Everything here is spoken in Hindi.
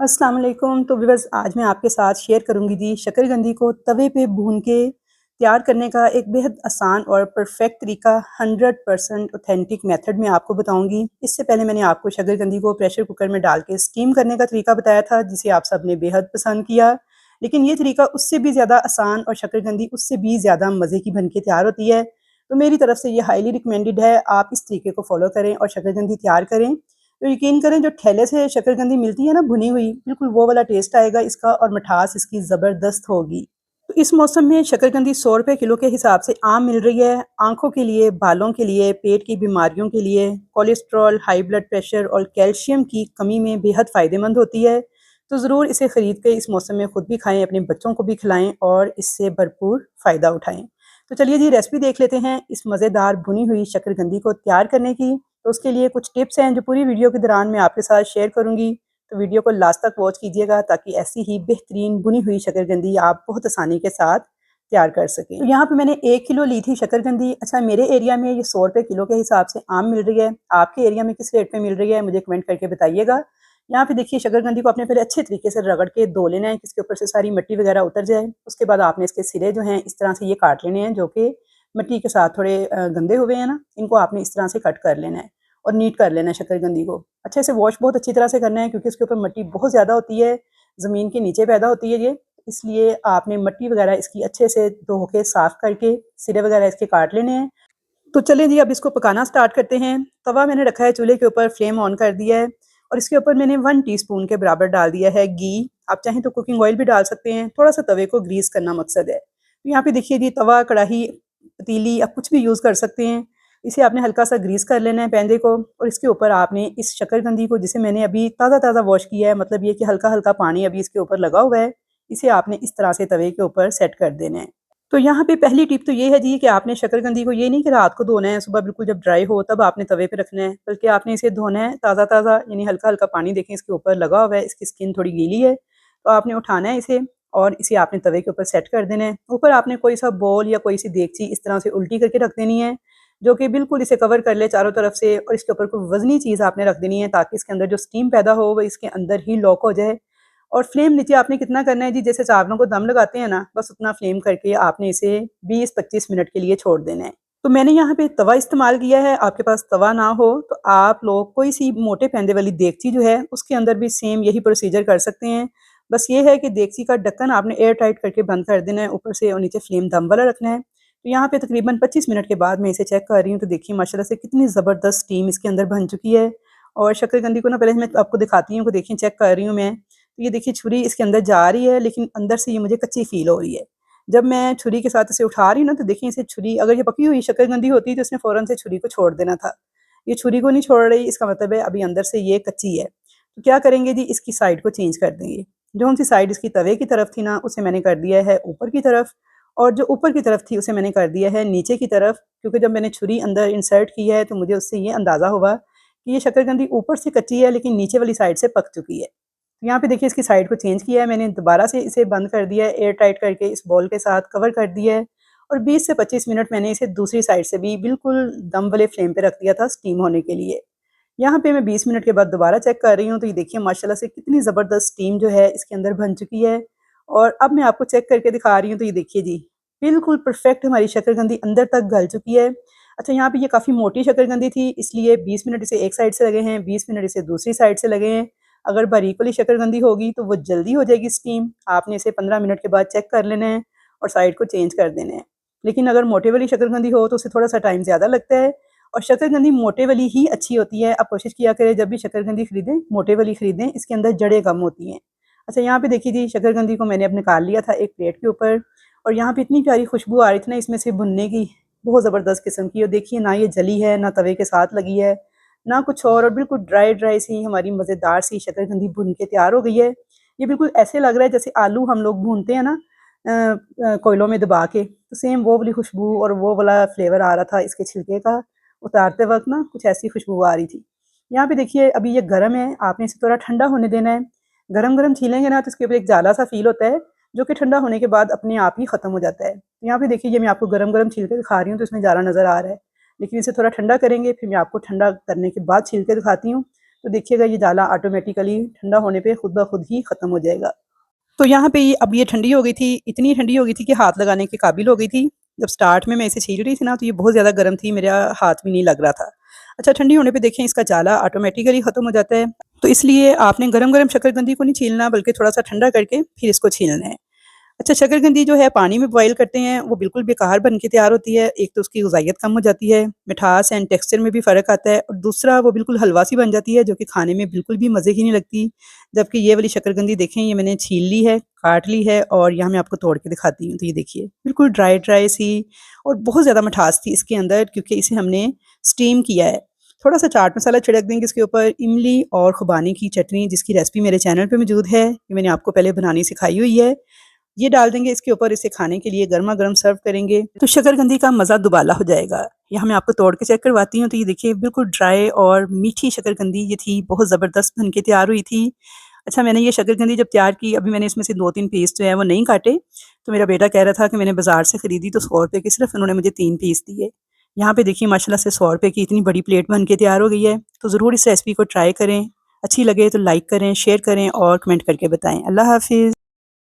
अस्सलाम वालेकुम। तो व्यूअर्स, आज मैं आपके साथ शेयर करूंगी जी शकरकंदी को तवे पे भून के तैयार करने का एक बेहद आसान और परफेक्ट तरीका। 100% ऑथेंटिक मेथड में आपको बताऊंगी। इससे पहले मैंने आपको शकरकंदी को प्रेशर कुकर में डाल के स्टीम करने का तरीका बताया था, जिसे आप सब ने बेहद पसंद किया। लेकिन ये तरीका उससे भी ज़्यादा आसान और शकरकंदी उससे भी ज़्यादा मज़े की बन के तैयार होती है। तो मेरी तरफ से ये हाईली रिकमेंडेड है, आप इस तरीके को फॉलो करें और शकरकंदी तैयार करें। तो यकीन करें, जो ठेले से शकरकंदी मिलती है ना भुनी हुई, बिल्कुल वो वाला टेस्ट आएगा इसका और मिठास इसकी ज़बरदस्त होगी। तो इस मौसम में शकरकंदी 100 रुपए किलो के हिसाब से आम मिल रही है। आंखों के लिए, बालों के लिए, पेट की बीमारियों के लिए, कोलेस्ट्रॉल, हाई ब्लड प्रेशर और कैल्शियम की कमी में बेहद फ़ायदेमंद होती है। तो ज़रूर इसे ख़रीद के इस मौसम में खुद भी खाएं, अपने बच्चों को भी खिलाएं और इससे भरपूर फ़ायदा उठाएं। तो चलिए जी, रेसिपी देख लेते हैं इस मज़ेदार भुनी हुई शकरकंदी को तैयार करने की। तो उसके लिए कुछ टिप्स हैं जो पूरी वीडियो के दौरान मैं आपके साथ शेयर करूंगी। तो वीडियो को लास्ट तक वॉच कीजिएगा, ताकि ऐसी ही बेहतरीन भुनी हुई शकरकंदी आप बहुत आसानी के साथ तैयार कर सकें। तो यहाँ पे मैंने 1 किलो ली थी शकरकंदी। अच्छा, मेरे एरिया में ये 100 रुपए किलो के हिसाब से आम मिल रही है। आपके एरिया में किस रेट पे मिल रही है, मुझे कमेंट करके बताइएगा। यहाँ पे देखिए, शकरकंदी को आपने पहले अच्छे तरीके से रगड़ के धो लेना है, इसके ऊपर से सारी मिट्टी वगैरह उतर जाए। उसके बाद आपने इसके सिरे जो हैं इस तरह से ये काट लेने हैं, जो कि मिट्टी के साथ थोड़े गंदे हुए हैं ना, इनको आपने इस तरह से कट कर लेना है और नीट कर लेना है शकरकंदी को। अच्छे से वॉश बहुत अच्छी तरह से करना है, क्योंकि इसके ऊपर मिट्टी बहुत ज़्यादा होती है, ज़मीन के नीचे पैदा होती है ये। इसलिए आपने मिट्टी वगैरह इसकी अच्छे से धो के साफ़ करके सिरे वगैरह इसके काट लेने हैं। तो चलें जी, अब इसको पकाना स्टार्ट करते हैं। तवा मैंने रखा है चूल्हे के ऊपर, फ्लेम ऑन कर दिया है और इसके ऊपर मैंने 1 टीस्पून के बराबर डाल दिया है घी। आप चाहें तो कुकिंग ऑयल भी डाल सकते हैं, थोड़ा-सा तवे को ग्रीस करना मकसद है। तो यहाँ पे देखिए जी, तवा, कढ़ाई, पतीली आप कुछ भी यूज़ कर सकते हैं। इसे आपने हल्का-सा ग्रीस कर लेना है पेंदे को, और इसके ऊपर आपने इस शकरकंदी को, जिसे मैंने अभी ताज़ा-ताज़ा वॉश किया है, मतलब ये कि हल्का-हल्का पानी अभी इसके ऊपर लगा हुआ है, इसे आपने इस तरह से तवे के ऊपर सेट कर देना है। तो यहाँ पे पहली टिप तो ये है जी, कि आपने शकरकंदी को ये नहीं कि रात को धोना है, सुबह बिल्कुल जब ड्राई हो तब आपने तवे पे रखना है, बल्कि आपने इसे धोना है ताज़ा-ताज़ा, यानी हल्का-हल्का पानी देखें इसके ऊपर लगा हुआ है, इसकी स्किन थोड़ी गीली है। तो आपने उठाना है इसे और इसे आपने तवे के ऊपर सेट कर देना है। ऊपर आपने कोई सा बॉल या कोई सी देगची इस तरह से उल्टी करके रख देनी है, जो कि बिल्कुल इसे कवर कर ले चारों तरफ से, और इसके ऊपर कोई वज़नी चीज़ आपने रख देनी है, ताकि इसके अंदर जो स्टीम पैदा हो वो इसके अंदर ही लॉक हो जाए। और फ्लेम नीचे आपने कितना करना है जी, जैसे चावलों को दम लगाते हैं ना, बस उतना फ्लेम करके आपने इसे 20-25 मिनट के लिए छोड़ देना है। तो मैंने यहाँ पे तवा इस्तेमाल किया है, आपके पास तवा ना हो तो आप लोग कोई सी मोटे पैंदे वाली देगची जो है उसके अंदर भी सेम यही प्रोसीजर कर सकते हैं। बस ये है कि देगची का ढक्कन आपने एयर टाइट करके बंद कर देना है ऊपर से, और नीचे फ्लेम दम वाला रखना है। तो यहाँ पे तकरीबन 25 मिनट के बाद मैं इसे चेक कर रही हूँ, तो देखिए माशाल्लाह से कितनी ज़बरदस्त स्टीम इसके अंदर बन चुकी है। और शकरकंदी को ना पहले मैं आपको दिखाती हूँ, कि देखिए चेक कर रही हूँ मैं। तो ये देखिए, छुरी इसके अंदर जा रही है, लेकिन अंदर से ये मुझे कच्ची फ़ील हो रही है। जब मैं छुरी के साथ इसे उठा रही हूँ ना, तो देखिए इसे छुरी, अगर ये पकी हुई शकरकंदी होती तो इसने फ़ौरन से छुरी को छोड़ देना था। ये छुरी को नहीं छोड़ रही, इसका मतलब है अभी अंदर से ये कच्ची है। तो क्या करेंगे जी, इसकी साइड को चेंज कर देंगे। जो-सी साइड इसकी तवे की तरफ थी ना, उसे मैंने कर दिया है ऊपर की तरफ, और जो ऊपर की तरफ थी उसे मैंने कर दिया है नीचे की तरफ। क्योंकि जब मैंने छुरी अंदर इंसर्ट की है, तो मुझे उससे ये अंदाज़ा हुआ कि ये शकरकंदी ऊपर से कच्ची है, लेकिन नीचे वाली साइड से पक चुकी है। यहाँ पे देखिए, इसकी साइड को चेंज किया है मैंने, दोबारा से इसे बंद कर दिया है, एयर टाइट करके इस बॉल के साथ कवर कर दिया है, और 20 से 25 मिनट मैंने इसे दूसरी साइड से भी बिल्कुल दम वाले फ्लेम पे रख दिया था स्टीम होने के लिए। यहाँ पे मैं 20 मिनट के बाद दोबारा चेक कर रही हूँ, तो ये देखिए माशाल्लाह से कितनी ज़बरदस्त स्टीम जो है इसके अंदर बन चुकी है। और अब मैं आपको चेक करके दिखा रही हूँ, तो ये देखिए जी, बिल्कुल परफेक्ट हमारी शकरकंदी अंदर तक गल चुकी है। अच्छा, यहाँ पे ये काफ़ी मोटी शकरकंदी थी, इसलिए 20 मिनट इसे एक साइड से लगे हैं, 20 मिनट इसे दूसरी साइड से लगे हैं। अगर बारीक वाली शकरकंदी होगी तो वो जल्दी हो जाएगी स्टीम, आपने इसे 15 मिनट के बाद चेक कर लेना है और साइड को चेंज कर देना है। लेकिन अगर मोटे वाली शकरकंदी हो तो उसे थोड़ा-सा टाइम ज़्यादा लगता है, और शकरकंदी मोटे वाली ही अच्छी होती है। आप कोशिश किया करें जब भी शकरकंदी खरीदें, मोटे वाली खरीदें, इसके अंदर जड़ें कम होती हैं। अच्छा, यहाँ पे देखिए जी, शकरकंदी को मैंने अब निकाल लिया था एक प्लेट के ऊपर, और यहाँ पे इतनी प्यारी खुशबू आ रही थी ना इसमें से भुनने की, बहुत ज़बरदस्त किस्म की। और देखिए, ना ये जली है, ना तवे के साथ लगी है, ना कुछ और बिल्कुल ड्राई ड्राई सी हमारी मज़ेदार सी शकरकंदी भुन के तैयार हो गई है। ये बिल्कुल ऐसे लग रहा है जैसे आलू हम लोग भूनते हैं ना, कोयलों में दबा के, तो सेम वो वाली खुशबू और वो वाला फ्लेवर आ रहा था इसके छिलके का। उतारते वक़्त ना कुछ ऐसी खुशबू आ रही थी। यहाँ पे देखिए, अभी ये गरम है, आपने इसे थोड़ा ठंडा होने देना है। गरम-गरम छीलेंगे ना, तो इसके ऊपर एक जाला-सा फ़ील होता है, जो कि ठंडा होने के बाद अपने आप ही ख़त्म हो जाता है। यहाँ पे देखिए, ये मैं आपको गरम-गरम छील के दिखा रही हूँ, तो इसमें जाला नज़र आ रहा है। लेकिन इसे थोड़ा ठंडा करेंगे, फिर मैं आपको ठंडा करने के बाद छील के दिखाती हूँ। तो देखिएगा ये जाला ऑटोमेटिकली ठंडा होने पे खुद ब खुद ही ख़त्म हो जाएगा। तो यहाँ पे अब ये ठंडी हो गई थी, इतनी ठंडी हो गई थी कि हाथ लगाने के काबिल हो गई थी। जब स्टार्ट में मैं इसे छील रही थी ना, तो ये बहुत ज़्यादा गर्म थी, मेरा हाथ भी नहीं लग रहा था। अच्छा, ठंडी होने पे देखें इसका जाला ऑटोमेटिकली ख़त्म हो जाता है। तो इसलिए आपने गरम-गरम शकरकंदी को नहीं छीलना, बल्कि थोड़ा-सा ठंडा करके फिर इसको छीलना है। अच्छा, शकरकंदी जो है पानी में बॉयल करते हैं वो बिल्कुल बेकार बन के तैयार होती है। एक तो उसकी ग़िज़ाइयत कम हो जाती है, मिठास एंड टेक्सचर में भी फ़र्क आता है, और दूसरा वो बिल्कुल हलवा सी बन जाती है जो कि खाने में बिल्कुल भी मज़े की नहीं लगती। जबकि ये वाली शकरकंदी देखें, ये मैंने छील ली है, काट ली है, और यहाँ मैं आपको तोड़ के दिखाती हूँ। तो ये देखिए बिल्कुल ड्राई सी, और बहुत ज़्यादा मिठास थी इसके अंदर, क्योंकि इसे हमने स्टीम किया है। थोड़ा-सा चाट मसाला छिड़क देंगे इसके ऊपर, इमली और खुबानी की चटनी जिसकी रेसिपी मेरे चैनल पे मौजूद है, ये मैंने आपको पहले बनानी सिखाई हुई है। ये डाल देंगे इसके ऊपर, इसे खाने के लिए गरमा-गरम सर्व करेंगे तो शकरकंदी का मज़ा दुबाला हो जाएगा। यहाँ मैं आपको तोड़ के चेक करवाती हूँ, तो ये देखिए बिल्कुल ड्राई और मीठी शकरकंदी ये थी, बहुत ज़बरदस्त बन के तैयार हुई थी। अच्छा, मैंने ये शकरकंदी जब तैयार की, अभी मैंने इसमें से 2-3 पीस जो है वो नहीं काटे, तो मेरा बेटा कह रहा था कि मैंने बाज़ार से खरीदी तो 100 रुपए की, सिर्फ़ उन्होंने मुझे 3 पीस दिए। यहाँ पे देखिए माशाल्लाह से 100 रुपए की इतनी बड़ी प्लेट बन के तैयार हो गई है। तो ज़रूर इस रेसिपी को ट्राई करें, अच्छी लगे तो लाइक करें, शेयर करें और कमेंट करके बताएँ। अल्लाह हाफ़िज़।